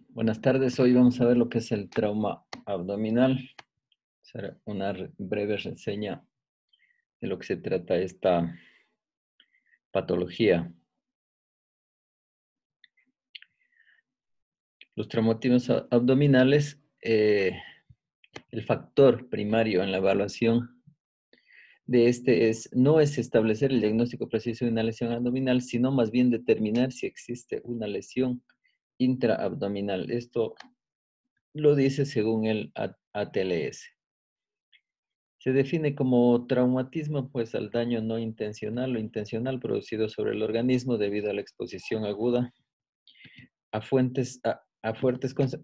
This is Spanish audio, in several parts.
Buenas tardes, hoy vamos a ver lo que es el trauma abdominal. Hacer una breve reseña de lo que se trata esta patología. Los traumatismos abdominales, el factor primario en la evaluación de este no es establecer el diagnóstico preciso de una lesión abdominal, sino más bien determinar si existe una lesión intraabdominal. Esto lo dice según el ATLS. Se define como traumatismo, pues, al daño no intencional o intencional producido sobre el organismo debido a la exposición aguda a fuertes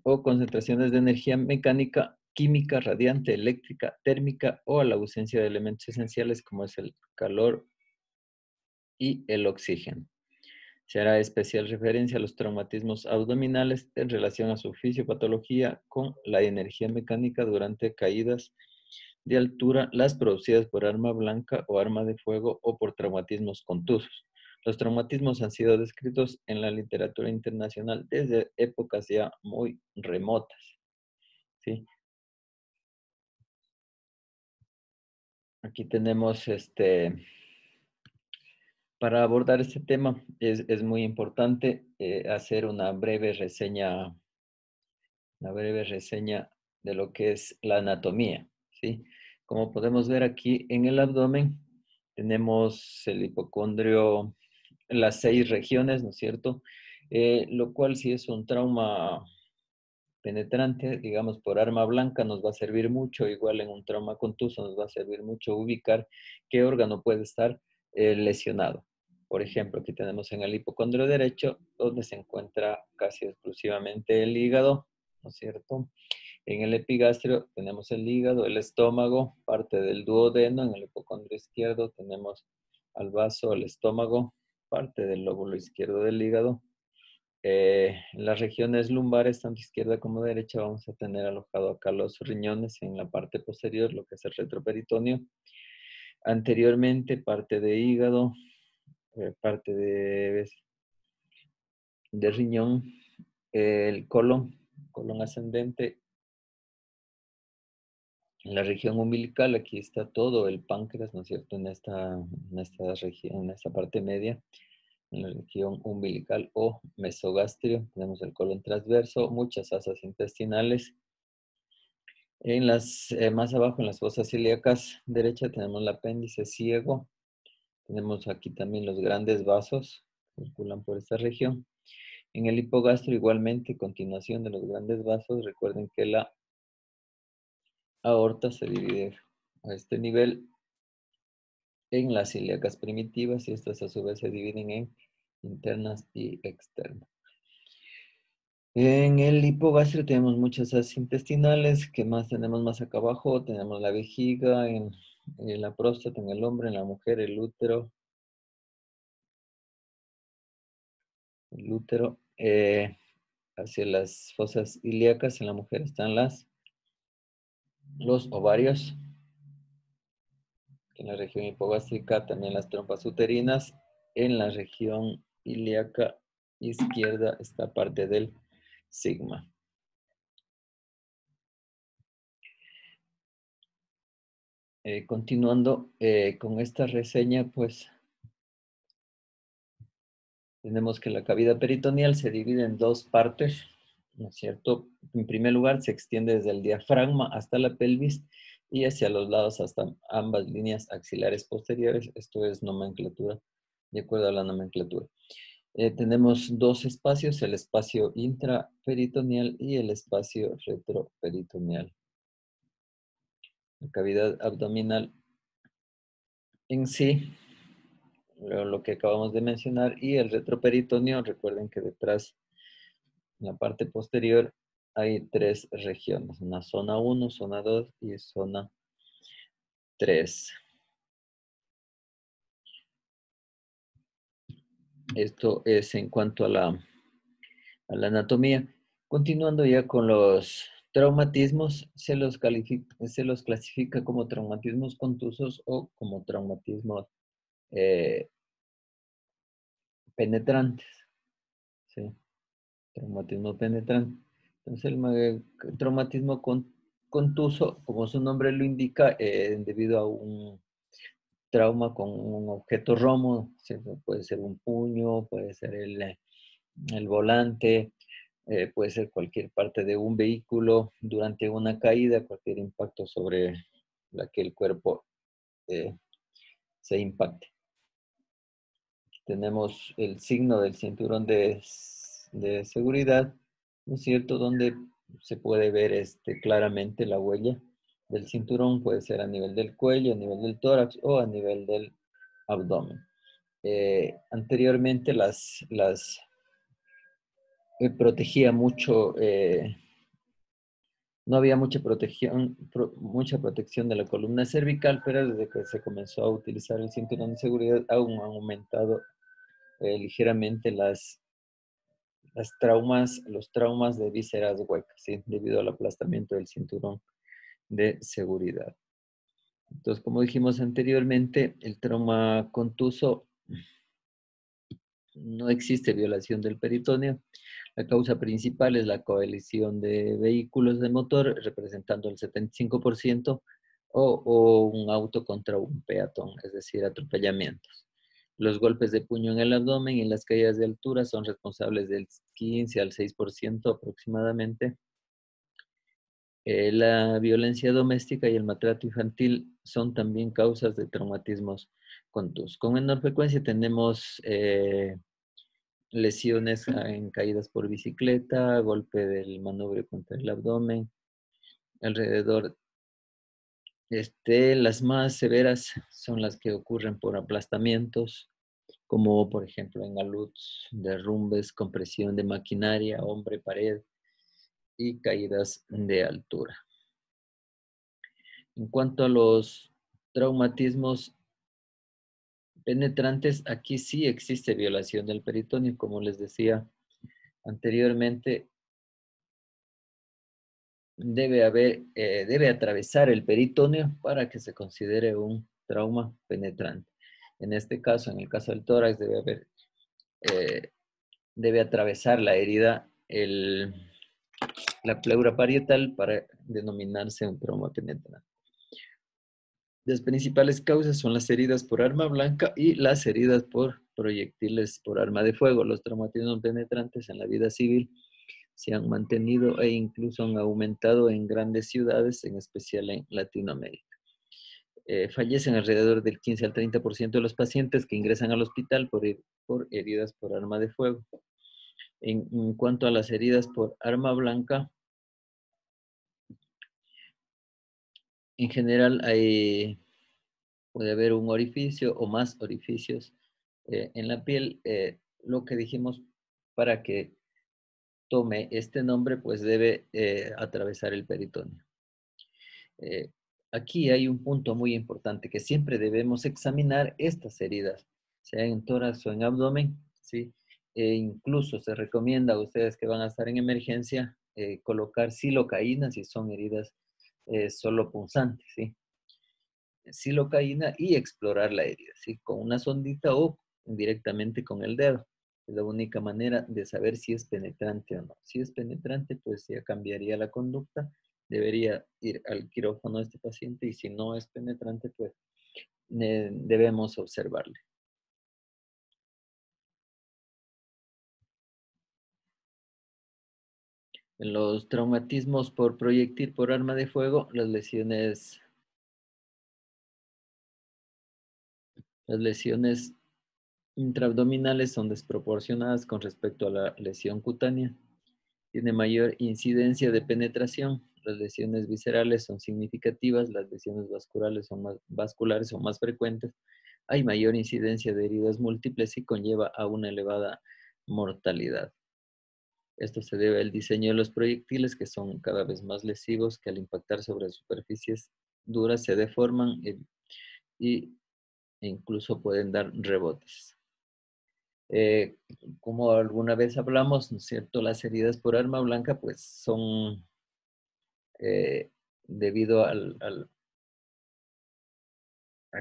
o concentraciones de energía mecánica, química, radiante, eléctrica, térmica o a la ausencia de elementos esenciales como es el calor y el oxígeno. Se hará especial referencia a los traumatismos abdominales en relación a su fisiopatología con la energía mecánica durante caídas de altura, las producidas por arma blanca o arma de fuego o por traumatismos contusos. Los traumatismos han sido descritos en la literatura internacional desde épocas ya muy remotas. ¿Sí? Aquí tenemos para abordar este tema es muy importante hacer una breve reseña de lo que es la anatomía, ¿sí? Como podemos ver aquí en el abdomen, tenemos el hipocondrio, las 6 regiones, ¿no es cierto? Lo cual si es un trauma penetrante, digamos por arma blanca, nos va a servir mucho, igual en un trauma contuso nos va a servir mucho ubicar qué órgano puede estar lesionado. Por ejemplo, aquí tenemos en el hipocondrio derecho, donde se encuentra casi exclusivamente el hígado, ¿no es cierto? En el epigastrio tenemos el hígado, el estómago, parte del duodeno. En el hipocondrio izquierdo tenemos al vaso, el estómago, parte del lóbulo izquierdo del hígado. En las regiones lumbares, tanto izquierda como derecha, vamos a tener alojado acá los riñones en la parte posterior, lo que es el retroperitoneo. Anteriormente, parte de hígado, parte de riñón, el colon ascendente. En la región umbilical, aquí está todo el páncreas, ¿no es cierto? En esta región, en esta parte media, en la región umbilical o mesogastrio, tenemos el colon transverso, muchas asas intestinales. Más abajo, en las fosas ilíacas derecha, tenemos el apéndice ciego. Tenemos aquí también los grandes vasos, que circulan por esta región. En el hipogastro, igualmente, continuación de los grandes vasos, recuerden que la aorta se divide a este nivel en las ilíacas primitivas y estas a su vez se dividen en internas y externas. En el hipogastrio tenemos muchas asas intestinales. ¿Qué más tenemos más acá abajo? Tenemos la vejiga, en la próstata, en el hombre, en la mujer, el útero. Hacia las fosas ilíacas en la mujer están los ovarios. En la región hipogástrica también las trompas uterinas. En la región ilíaca izquierda está parte del sigma. Continuando con esta reseña, pues tenemos que la cavidad peritoneal se divide en dos partes, ¿no es cierto? En primer lugar, se extiende desde el diafragma hasta la pelvis y hacia los lados hasta ambas líneas axilares posteriores. Esto es nomenclatura, de acuerdo a la nomenclatura. Tenemos dos espacios, el espacio intraperitoneal y el espacio retroperitoneal. La cavidad abdominal en sí, lo que acabamos de mencionar, y el retroperitoneo, recuerden que detrás, en la parte posterior, hay 3 regiones, una zona 1, zona 2 y zona 3. Esto es en cuanto a la anatomía. Continuando ya con los traumatismos, se los clasifica como traumatismos contusos o como traumatismos eh, penetrantes, ¿sí? Traumatismo penetrante. Entonces, traumatismo contuso, como su nombre lo indica, debido a un trauma con un objeto romo, puede ser un puño, puede ser el volante, puede ser cualquier parte de un vehículo durante una caída, cualquier impacto sobre la que el cuerpo eh, se impacte. Tenemos el signo del cinturón de seguridad, ¿no es cierto? Donde se puede ver claramente la huella del cinturón, puede ser a nivel del cuello, a nivel del tórax o a nivel del abdomen. Anteriormente protegía mucho, no había mucha protección de la columna cervical, pero desde que se comenzó a utilizar el cinturón de seguridad, aún han aumentado ligeramente los traumas de vísceras huecas, ¿sí? Debido al aplastamiento del cinturón de seguridad. Entonces, como dijimos anteriormente, el trauma contuso no existe violación del peritoneo. La causa principal es la colisión de vehículos de motor, representando el 75%, o un auto contra un peatón, es decir, atropellamientos. Los golpes de puño en el abdomen y las caídas de altura son responsables del 15 al 6% aproximadamente. La violencia doméstica y el maltrato infantil son también causas de traumatismos contusos. Con menor frecuencia tenemos lesiones en caídas por bicicleta, golpe del manubrio contra el abdomen, alrededor. Las más severas son las que ocurren por aplastamientos, como por ejemplo en aluds, derrumbes, compresión de maquinaria, hombre, pared y caídas de altura. En cuanto a los traumatismos penetrantes, aquí sí existe violación del peritoneo, como les decía anteriormente, debe atravesar el peritoneo para que se considere un trauma penetrante. En este caso, en el caso del tórax, eh, debe atravesar la herida, la pleura parietal para denominarse un trauma penetrante. Las principales causas son las heridas por arma blanca y las heridas por proyectiles por arma de fuego. Los traumatismos penetrantes en la vida civil se han mantenido e incluso han aumentado en grandes ciudades, en especial en Latinoamérica. Fallecen alrededor del 15 al 30% de los pacientes que ingresan al hospital por heridas por arma de fuego. En cuanto a las heridas por arma blanca, en general puede haber un orificio o más orificios en la piel. Lo que dijimos, para que tome este nombre, pues debe atravesar el peritoneo. Aquí hay un punto muy importante, que siempre debemos examinar estas heridas, sea en tórax o en abdomen, ¿sí? Incluso se recomienda a ustedes que van a estar en emergencia colocar silocaína si son heridas solo punzantes, ¿sí? Silocaína y explorar la herida, ¿sí? Con una sondita o directamente con el dedo. Es la única manera de saber si es penetrante o no. Si es penetrante, pues ya cambiaría la conducta. Debería ir al quirófano este paciente, y si no es penetrante, pues debemos observarle. En los traumatismos por proyectil por arma de fuego, las lesiones intraabdominales son desproporcionadas con respecto a la lesión cutánea. Tiene mayor incidencia de penetración. Las lesiones viscerales son significativas, las lesiones vasculares son más frecuentes. Hay mayor incidencia de heridas múltiples y conlleva a una elevada mortalidad. Esto se debe al diseño de los proyectiles, que son cada vez más lesivos, que al impactar sobre superficies duras se deforman e incluso pueden dar rebotes. Eh, como alguna vez hablamos, ¿no es cierto? Las heridas por arma blanca pues son debido a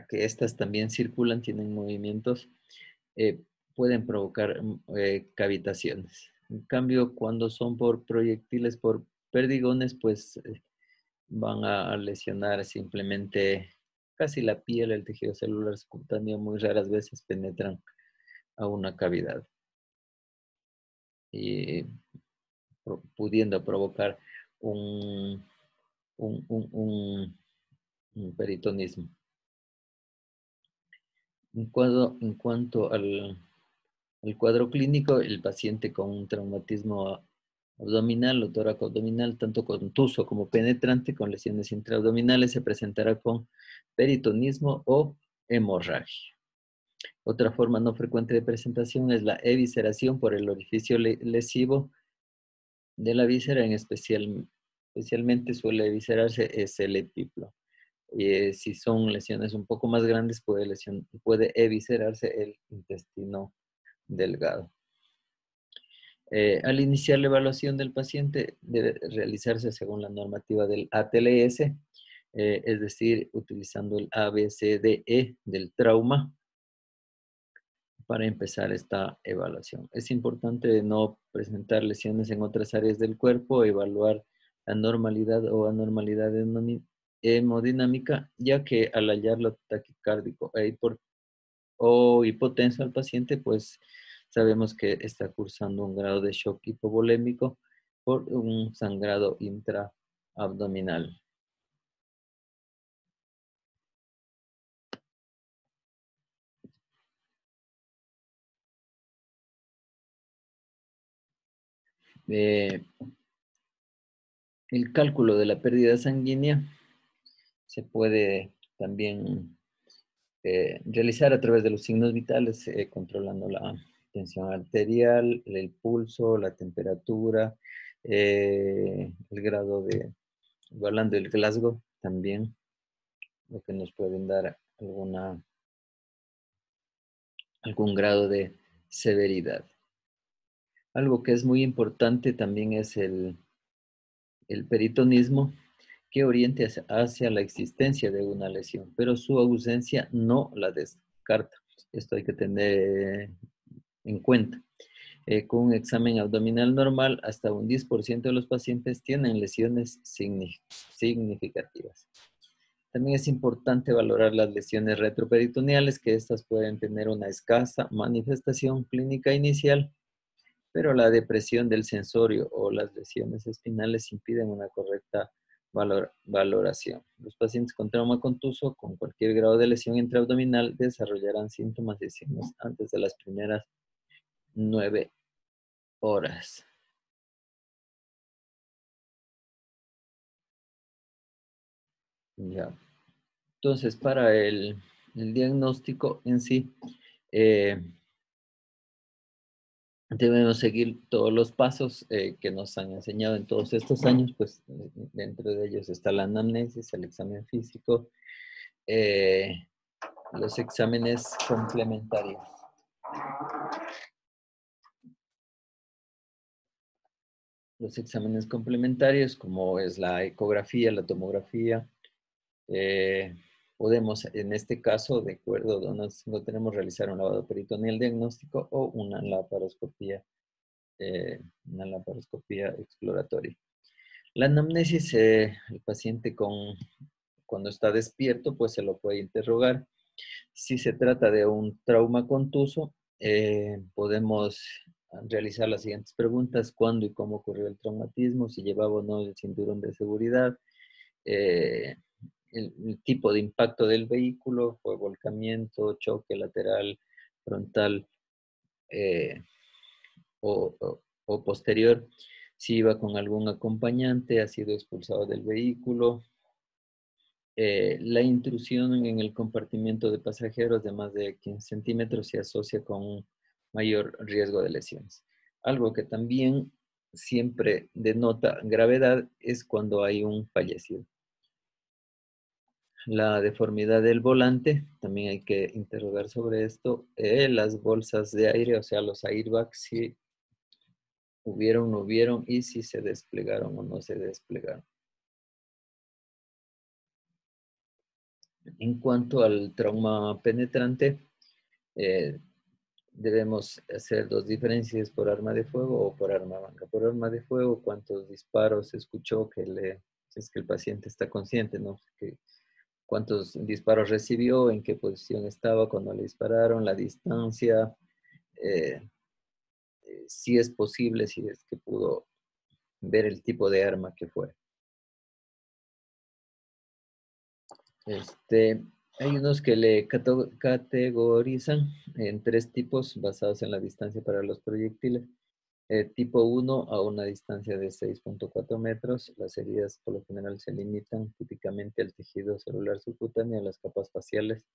que estas también circulan, tienen movimientos, eh, pueden provocar cavitaciones. En cambio, cuando son por proyectiles, por perdigones, pues van a lesionar simplemente casi la piel, el tejido celular subcutáneo, muy raras veces penetran a una cavidad y pudiendo provocar un, un peritonismo. En cuanto al cuadro clínico, el paciente con un traumatismo abdominal o tóraco abdominal, tanto contuso como penetrante, con lesiones intraabdominales, se presentará con peritonismo o hemorragia. Otra forma no frecuente de presentación es la evisceración por el orificio lesivo de la víscera, especialmente suele eviscerarse es el epiplo. Si son lesiones un poco más grandes, puede eviscerarse el intestino delgado. Al iniciar la evaluación del paciente debe realizarse según la normativa del ATLS, es decir, utilizando el ABCDE del trauma para empezar esta evaluación. Es importante no presentar lesiones en otras áreas del cuerpo, evaluar la normalidad o anormalidad hemodinámica, ya que al hallarlo taquicárdico o hipotenso al paciente, pues sabemos que está cursando un grado de shock hipovolémico por un sangrado intraabdominal. Eh, el cálculo de la pérdida sanguínea se puede también realizar a través de los signos vitales, controlando la tensión arterial, el pulso, la temperatura, el grado de, igualando el Glasgow también, lo que nos pueden dar algún grado de severidad. Algo que es muy importante también es el peritonismo, que oriente hacia la existencia de una lesión, pero su ausencia no la descarta. Esto hay que tener en cuenta. Con un examen abdominal normal, hasta un 10% de los pacientes tienen lesiones significativas. También es importante valorar las lesiones retroperitoneales, que estas pueden tener una escasa manifestación clínica inicial, pero la depresión del sensorio o las lesiones espinales impiden una correcta valoración. Los pacientes con trauma contuso con cualquier grado de lesión intraabdominal desarrollarán síntomas y signos antes de las primeras 9 horas. Ya. Entonces, para el diagnóstico en sí, eh, debemos seguir todos los pasos que nos han enseñado en todos estos años, pues dentro de ellos está la anamnesis, el examen físico, eh, los exámenes complementarios. Los exámenes complementarios, como es la ecografía, la tomografía, eh, podemos, en este caso, de acuerdo, no tenemos realizar un lavado peritoneal diagnóstico o una laparoscopía exploratoria. La anamnesis, el paciente cuando está despierto, pues se lo puede interrogar. Si se trata de un trauma contuso, podemos realizar las siguientes preguntas: ¿cuándo y cómo ocurrió el traumatismo? ¿Si llevaba o no el cinturón de seguridad? Eh, el tipo de impacto del vehículo, fue volcamiento, choque lateral, frontal eh, o posterior. Si iba con algún acompañante, ha sido expulsado del vehículo. La intrusión en el compartimiento de pasajeros de más de 15 centímetros se asocia con un mayor riesgo de lesiones. Algo que también siempre denota gravedad es cuando hay un fallecido. La deformidad del volante, también hay que interrogar sobre esto. Las bolsas de aire, o sea, los airbags, si hubieron, no hubieron, y si se desplegaron o no se desplegaron. En cuanto al trauma penetrante, debemos hacer dos diferencias por arma de fuego o por arma blanca. Por arma de fuego, cuántos disparos escuchó si es que el paciente está consciente, ¿no? Cuántos disparos recibió, en qué posición estaba cuando le dispararon, la distancia, eh, si es posible, si es que pudo ver el tipo de arma que fue. Hay unos que le categorizan en tres tipos basados en la distancia para los proyectiles. Tipo 1 a una distancia de 6.4 metros. Las heridas por lo general se limitan típicamente al tejido celular subcutáneo y a las capas faciales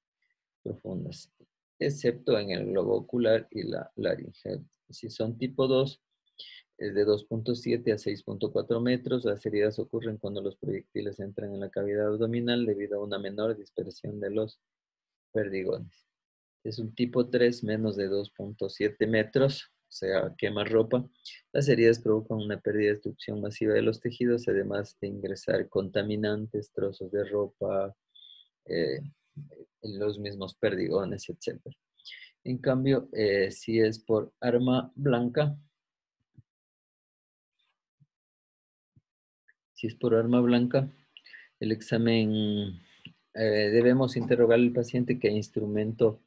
profundas, excepto en el globo ocular y la laringe. Si son tipo 2, es de 2.7 a 6.4 metros. Las heridas ocurren cuando los proyectiles entran en la cavidad abdominal debido a una menor dispersión de los perdigones. Es un tipo 3, menos de 2.7 metros, o sea, quema ropa. Las heridas provocan una pérdida de destrucción masiva de los tejidos, además de ingresar contaminantes, trozos de ropa, eh, en los mismos perdigones, etc. En cambio, si es por arma blanca, el examen, debemos interrogar al paciente qué instrumento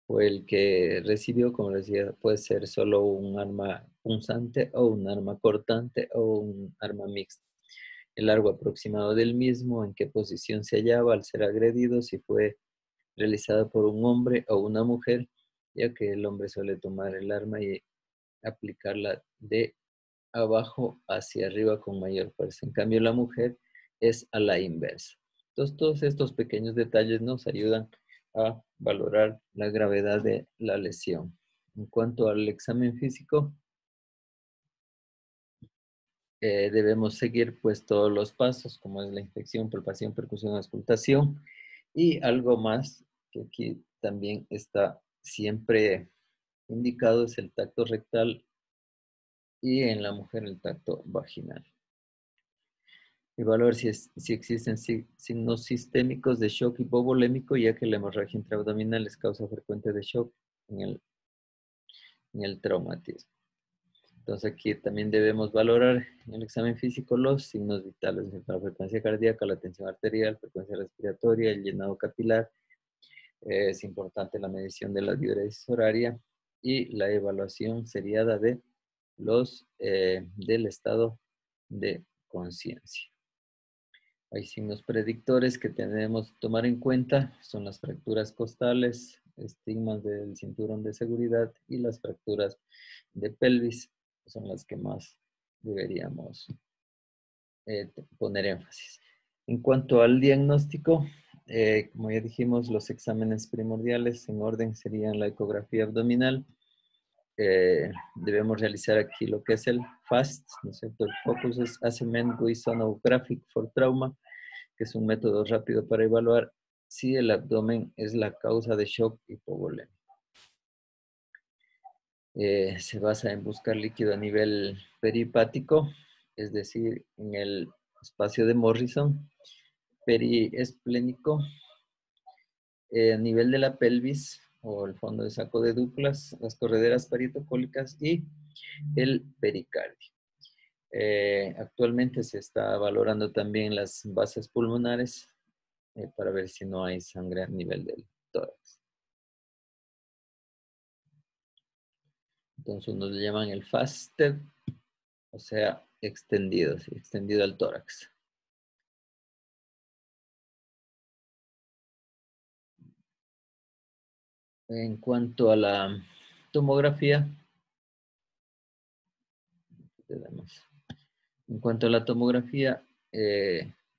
fue el que recibió. Como les decía, puede ser solo un arma punzante o un arma cortante o un arma mixta. El largo aproximado del mismo, en qué posición se hallaba al ser agredido, si fue realizado por un hombre o una mujer, ya que el hombre suele tomar el arma y aplicarla de abajo hacia arriba con mayor fuerza. En cambio, la mujer es a la inversa. Entonces, todos estos pequeños detalles nos ayudan a valorar la gravedad de la lesión. En cuanto al examen físico, debemos seguir pues todos los pasos, como es la infección, palpación, percusión, auscultación, y algo más que aquí también está siempre indicado es el tacto rectal y en la mujer el tacto vaginal. Evaluar si existen signos sistémicos de shock hipovolémico, ya que la hemorragia intraabdominal es causa frecuente de shock en el traumatismo. Entonces aquí también debemos valorar en el examen físico los signos vitales, la frecuencia cardíaca, la tensión arterial, frecuencia respiratoria, el llenado capilar. Es importante la medición de la diuresis horaria y la evaluación seriada de del estado de conciencia. Hay signos predictores que tenemos que tomar en cuenta, son las fracturas costales, estigmas del cinturón de seguridad y las fracturas de pelvis, que son las que más deberíamos poner énfasis. En cuanto al diagnóstico, como ya dijimos, los exámenes primordiales en orden serían la ecografía abdominal. Debemos realizar aquí lo que es el FAST, ¿no es cierto? El Focus Assessment with Sonographic for Trauma, que es un método rápido para evaluar si el abdomen es la causa de shock hipovolémico. Se basa en buscar líquido a nivel perihepático, es decir, en el espacio de Morrison, periesplénico, a nivel de la pelvis o el fondo de saco de Douglas, las correderas paritocólicas y el pericardio. Actualmente se está valorando también las bases pulmonares para ver si no hay sangre a nivel del tórax. Entonces unos le llaman el FASTED, o sea, extendido, ¿sí? Extendido al tórax. En cuanto a la tomografía,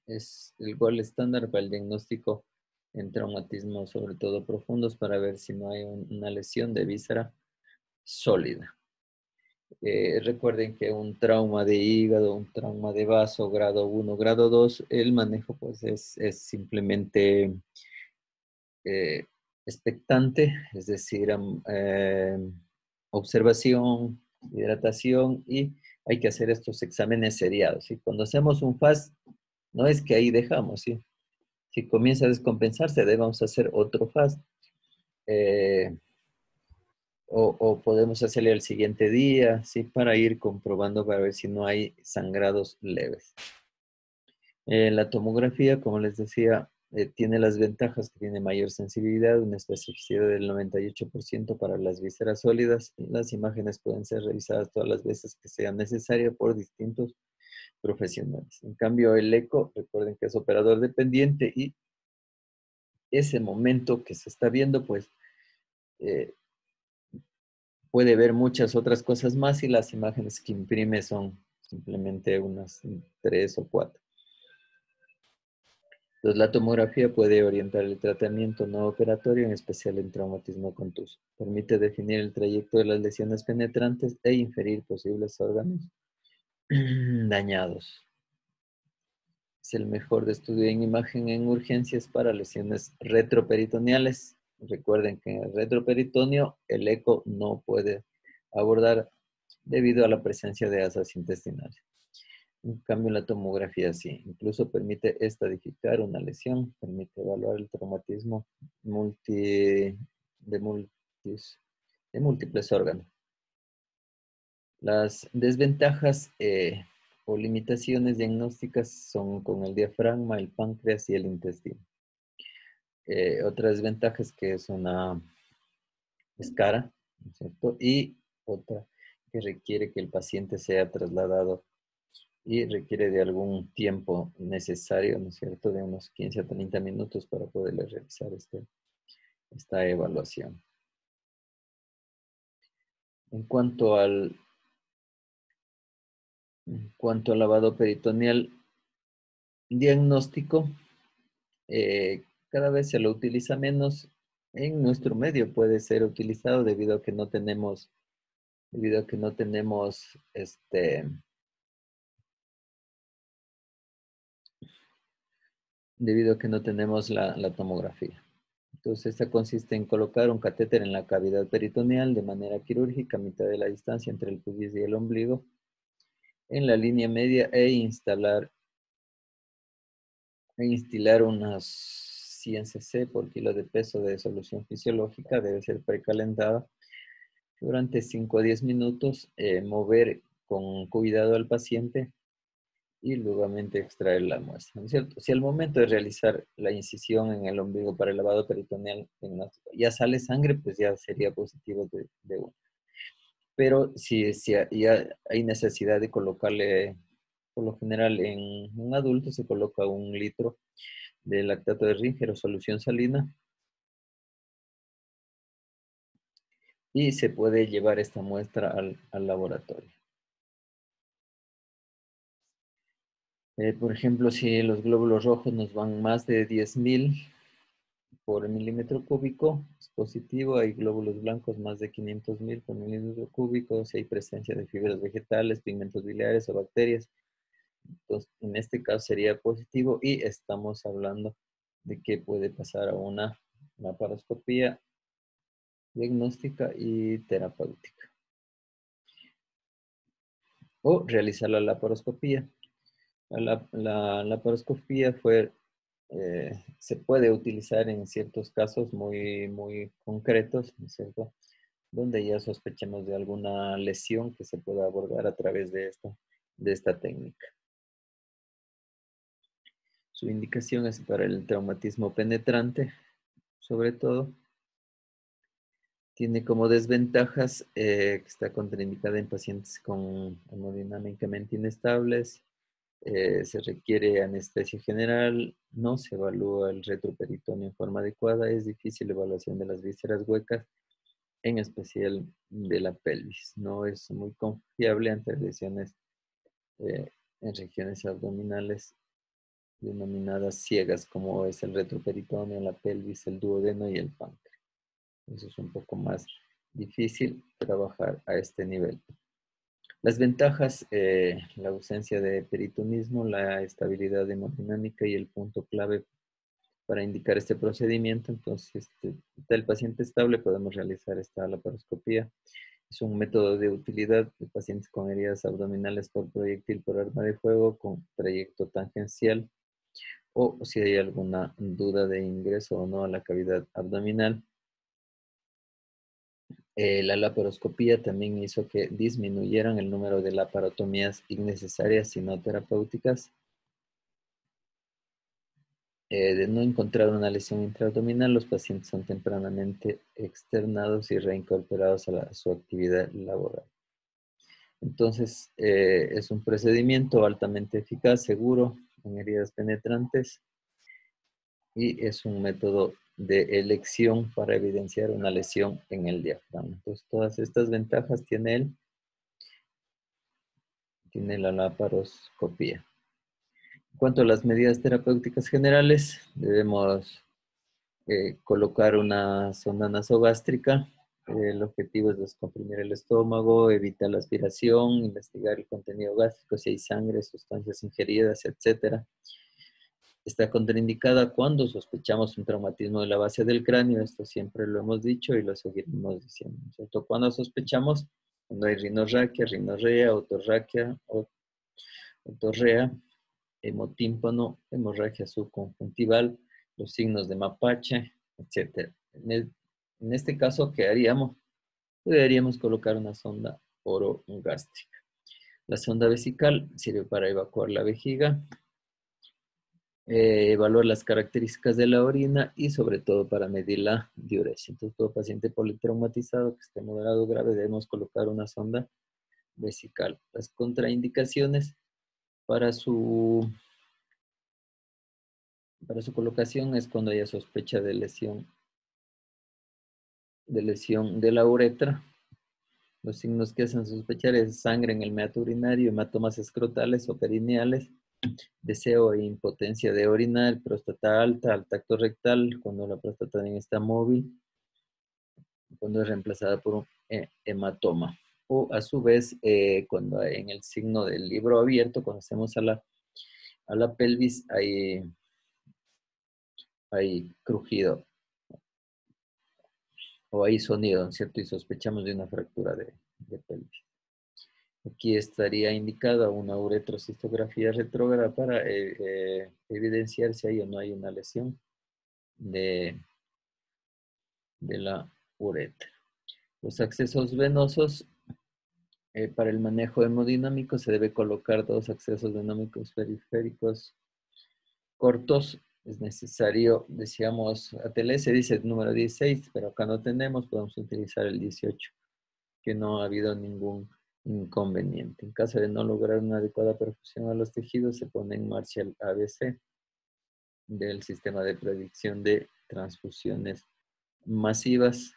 es el gol estándar para el diagnóstico en traumatismos, sobre todo profundos, para ver si no hay una lesión de víscera sólida. Recuerden que un trauma de hígado, un trauma de vaso, grado 1, grado 2, el manejo pues es simplemente expectante, es decir, observación, hidratación, y hay que hacer estos exámenes seriados. ¿Sí? Cuando hacemos un FAST, no es que ahí dejamos, ¿sí? Si comienza a descompensarse, debemos hacer otro FAST. o podemos hacerle al siguiente día, ¿sí? Para ir comprobando para ver si no hay sangrados leves. La tomografía, como les decía, tiene las ventajas que tiene mayor sensibilidad, una especificidad del 98% para las vísceras sólidas. Y las imágenes pueden ser revisadas todas las veces que sea necesario por distintos profesionales. En cambio, el eco, recuerden que es operador dependiente y ese momento que se está viendo, pues eh, puede ver muchas otras cosas más y las imágenes que imprime son simplemente unas 3 o 4. Entonces, la tomografía puede orientar el tratamiento no operatorio, en especial en traumatismo contuso. Permite definir el trayecto de las lesiones penetrantes e inferir posibles órganos dañados. Es el mejor de estudio en imagen en urgencias para lesiones retroperitoneales. Recuerden que en el retroperitoneo el eco no puede abordar debido a la presencia de asas intestinales. En cambio, la tomografía sí, incluso permite estadificar una lesión, permite evaluar el traumatismo de, de múltiples órganos. Las desventajas o limitaciones diagnósticas son con el diafragma, el páncreas y el intestino. Otra desventaja es que es cara, ¿no es cierto? Y otra que requiere que el paciente sea trasladado y requiere de algún tiempo necesario, ¿no es cierto?, de unos 15 a 30 minutos para poderle realizar esta evaluación. En cuanto al lavado peritoneal diagnóstico, cada vez se lo utiliza menos. En nuestro medio puede ser utilizado debido a que no tenemos la tomografía. Entonces, esta consiste en colocar un catéter en la cavidad peritoneal de manera quirúrgica a mitad de la distancia entre el pubis y el ombligo, en la línea media instilar unas 100 cc por kilo de peso de solución fisiológica, debe ser precalentada. Durante 5 a 10 minutos, mover con cuidado al paciente y luego extraer la muestra, ¿no es cierto? Si al momento de realizar la incisión en el ombligo para el lavado peritoneal diagnóstico ya sale sangre, pues ya sería positivo de uno. Pero si ya hay necesidad de colocarle, por lo general en un adulto se coloca 1 litro de lactato de Ríngero, solución salina, y se puede llevar esta muestra al laboratorio. Por ejemplo, si los glóbulos rojos nos van más de 10.000 por milímetro cúbico, es positivo. Hay glóbulos blancos más de 500.000 por milímetro cúbico. Si hay presencia de fibras vegetales, pigmentos biliares o bacterias, entonces en este caso sería positivo y estamos hablando de que puede pasar a una laparoscopía diagnóstica y terapéutica o realizar la laparoscopía. La laparoscopía se puede utilizar en ciertos casos muy, muy concretos, ¿no es cierto?, donde ya sospechemos de alguna lesión que se pueda abordar a través de esta técnica. Su indicación es para el traumatismo penetrante, sobre todo. Tiene como desventajas que está contraindicada en pacientes con hemodinámicamente inestables. Se requiere anestesia general, no se evalúa el retroperitoneo en forma adecuada, es difícil la evaluación de las vísceras huecas, en especial de la pelvis. No es muy confiable ante lesiones eh, en regiones abdominales denominadas ciegas, como es el retroperitoneo, la pelvis, el duodeno y el páncreas. Eso es un poco más difícil trabajar a este nivel. Las ventajas, la ausencia de peritonismo, la estabilidad hemodinámica y el punto clave para indicar este procedimiento. Entonces, está el paciente estable, podemos realizar esta laparoscopía. Es un método de utilidad de pacientes con heridas abdominales por proyectil por arma de fuego con trayecto tangencial o si hay alguna duda de ingreso o no a la cavidad abdominal. La laparoscopía también hizo que disminuyeran el número de laparotomías innecesarias y no terapéuticas. De no encontrar una lesión intraabdominal, los pacientes son tempranamente externados y reincorporados a su actividad laboral. Entonces, es un procedimiento altamente eficaz, seguro, en heridas penetrantes, y es un método de elección para evidenciar una lesión en el diafragma. Entonces, todas estas ventajas tiene la laparoscopía. En cuanto a las medidas terapéuticas generales, debemos colocar una sonda nasogástrica. El objetivo es descomprimir el estómago, evitar la aspiración, investigar el contenido gástrico, si hay sangre, sustancias ingeridas, etc. Está contraindicada cuando sospechamos un traumatismo de la base del cráneo. Esto siempre lo hemos dicho y lo seguiremos diciendo, ¿cierto? Cuando sospechamos, cuando hay rinorraquia, rinorrea, otorraquia, otorrea, hemotímpano, hemorragia subconjuntival, los signos de mapache, etc. En este caso, ¿qué haríamos? Deberíamos colocar una sonda orogástrica. La sonda vesical sirve para evacuar la vejiga, evaluar las características de la orina y sobre todo para medir la diuresis. Entonces, todo paciente politraumatizado que esté moderado o grave debemos colocar una sonda vesical. Las contraindicaciones para su colocación es cuando haya sospecha de lesión de la uretra. Los signos que hacen sospechar es sangre en el meato urinario, hematomas escrotales o perineales, deseo e impotencia de orinar, próstata alta, al tacto rectal, cuando la próstata también está móvil, cuando es reemplazada por un hematoma. O a su vez, cuando en el signo del libro abierto, cuando hacemos a la pelvis, hay crujido o hay sonido, ¿cierto? Y sospechamos de una fractura de pelvis. Aquí estaría indicada una uretrocistografía retrógrada para evidenciar si hay o no hay una lesión de la uretra. Los accesos venosos, para el manejo hemodinámico se debe colocar dos accesos venómicos periféricos cortos. Es necesario, decíamos, ATL se dice el número 16, pero acá no tenemos, podemos utilizar el 18, que no ha habido ningún inconveniente. En caso de no lograr una adecuada perfusión a los tejidos, se pone en marcha el ABC del sistema de predicción de transfusiones masivas.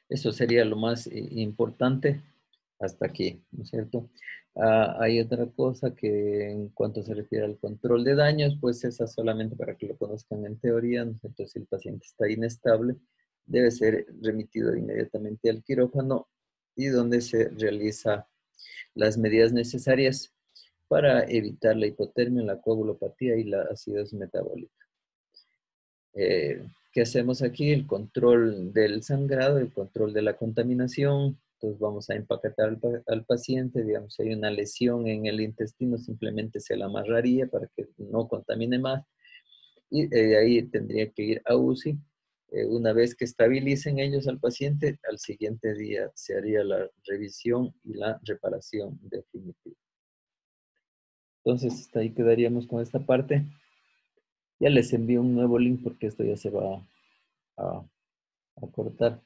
Eso sería lo más importante hasta aquí, ¿no es cierto? Hay otra cosa que en cuanto se refiere al control de daños, pues esa solamente para que lo conozcan en teoría, ¿no es cierto? Si el paciente está inestable, debe ser remitido inmediatamente al quirófano y donde se realiza las medidas necesarias para evitar la hipotermia, la coagulopatía y la acidosis metabólica. ¿Qué hacemos aquí? El control del sangrado, el control de la contaminación. Entonces vamos a empaquetar al paciente, digamos, si hay una lesión en el intestino, simplemente se la amarraría para que no contamine más. Y de ahí tendría que ir a UCI. Una vez que estabilicen ellos al paciente, al siguiente día se haría la revisión y la reparación definitiva. Entonces, hasta ahí quedaríamos con esta parte. Ya les envío un nuevo link porque esto ya se va a cortar.